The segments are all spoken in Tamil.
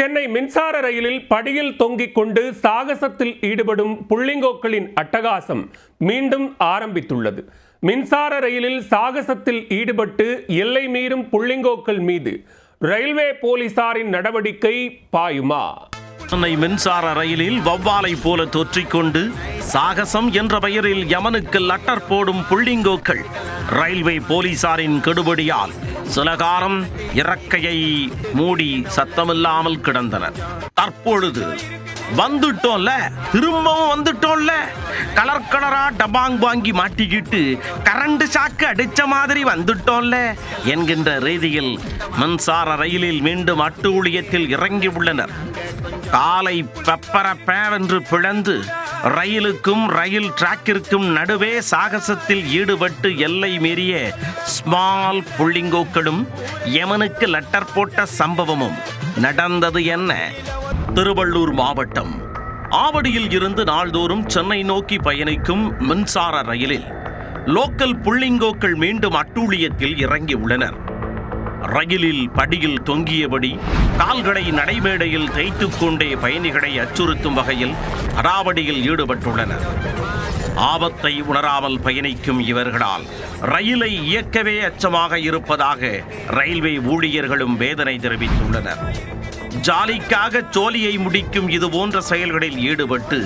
சென்னை மின்சார ரயிலில் படியில் தொங்கிக் கொண்டு சாகசத்தில் ஈடுபடும் புள்ளிங்கோக்களின் அட்டகாசம் மீண்டும் ஆரம்பித்துள்ளது. மின்சார ரயிலில் சாகசத்தில் ஈடுபட்டு எல்லை மீறும் புள்ளிங்கோக்கள் மீது ரயில்வே போலீசாரின் நடவடிக்கை பாயுமா? சென்னை மின்சார ரயிலில் வௌவாலை போல தொற்றிக்கொண்டு சாகசம் என்ற பெயரில் யமனுக்கு லட்டர் போடும் புள்ளிங்கோக்கள் ரயில்வே போலீசாரின் கெடுபிடியால் சில காலம் இறக்கையை மூடி சத்தமில்லாமல் கிடந்தனர். தற்பொழுது வந்துட்டோம்ல, திரும்பவும் வந்துட்டோம்ல, கலர் கலரா டபாங் வாங்கி மாட்டிக்கிட்டு கரண்ட் ஷாக்கு அடிச்ச மாதிரி வந்துட்டோம்ல என்கின்ற ரீதியில் மின்சார ரயிலில் மீண்டும் அட்டூழியத்தில் இறங்கி உள்ளனர். காலை பெப்பர பேவென்று பிளந்து ரயிலுக்கும் ரயில் டிராக்கிற்கும் நடுவே சாகசத்தில் ஈடுபட்டு எல்லை மீறிய ஸ்மால் புள்ளிங்கோக்களும் யமனுக்கு லட்டர் போட்ட சம்பவமும் நடந்தது என்ன? திருவள்ளூர் மாவட்டம் ஆவடியில் இருந்து நாள்தோறும் சென்னை நோக்கி பயணிக்கும் மின்சார ரயிலில் லோக்கல் புள்ளிங்கோக்கள் மீண்டும் அட்டூழியத்தில் இறங்கி உள்ளனர். ரயிலில் படியில் தொங்கியபடி கால்களை நடைமேடையில் தேய்த்துக் கொண்டே பயணிகளை அச்சுறுத்தும் வகையில் அடாவடியில் ஈடுபட்டுள்ளனர். ஆபத்தை உணராமல் பயணிக்கும் இவர்களால் ரயிலை இயக்கவே அச்சமாக இருப்பதாக ரயில்வே ஊழியர்களும் வேதனை தெரிவித்துள்ளனர். ஜாலிக்காக சோலியை முடிக்கும் இதுபோன்ற செயல்களில் ஈடுபட்டு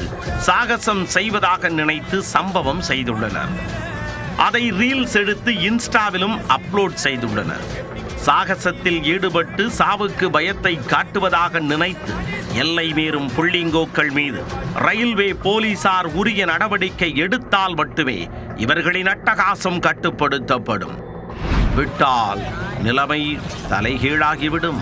சாகசம் செய்வதாக நினைத்து சம்பவம் செய்துள்ளனர். அதை ரீல்ஸ் எடுத்து இன்ஸ்டாவிலும் அப்லோட் செய்துள்ளனர். சாகசத்தில் ஈடுபட்டு சாவுக்கு பயத்தை காட்டுவதாக நினைத்து எல்லை மீறும் புள்ளிங்கோக்கள் மீது ரயில்வே போலீசார் உரிய நடவடிக்கை எடுத்தால் மட்டுமே இவர்களின் அட்டகாசம் கட்டுப்படுத்தப்படும். விட்டால் நிலைமை தலைகீழாகிவிடும்.